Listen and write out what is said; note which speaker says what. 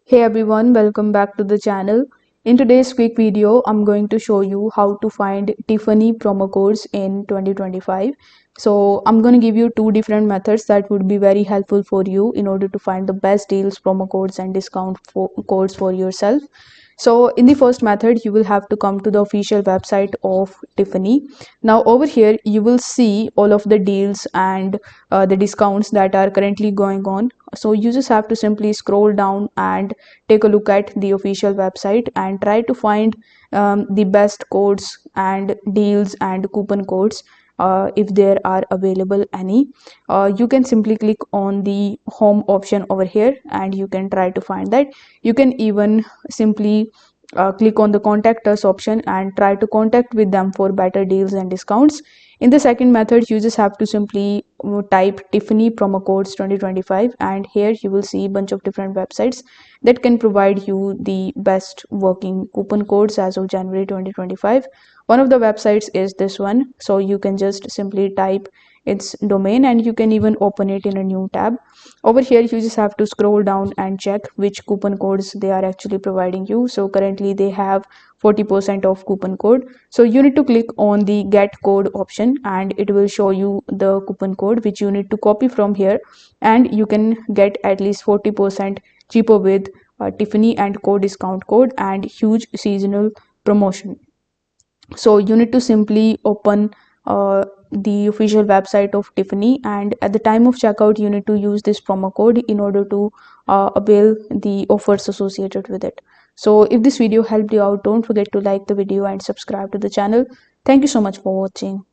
Speaker 1: Hey everyone, welcome back to the channel. In today's quick video, I'm going to show you how to find Tiffany promo codes in 2025. So I'm going to give you two different methods that would be very helpful for you in order to find the best deals, promo codes and codes for yourself. So in the first method, you will have to come to the official website of Tiffany. Now over here, you will see all of the deals and the discounts that are currently going on. So you just have to simply scroll down and take a look at the official website and try to find the best codes and deals and coupon codes if there are available any. You can simply click on the home option over here and you can try to find that. You can even simply click on the contact us option and try to contact with them for better deals and discounts. In the second method, you just have to simply type Tiffany promo codes 2025 and here you will see a bunch of different websites that can provide you the best working coupon codes as of January 2025. One of the websites is this one, so you can just simply type its domain and you can even open it in a new tab. Over here you just have to scroll down and check which coupon codes they are actually providing you. So currently they have 40% off coupon code, so you need to click on the get code option and it will show you the coupon code which you need to copy from here, and you can get at least 40% cheaper with Tiffany and co discount code and huge seasonal promotion. So you need to simply open the official website of Tiffany, and at the time of checkout you need to use this promo code in order to avail the offers associated with it. So if this video helped you out, don't forget to like the video and subscribe to the channel. Thank you so much for watching.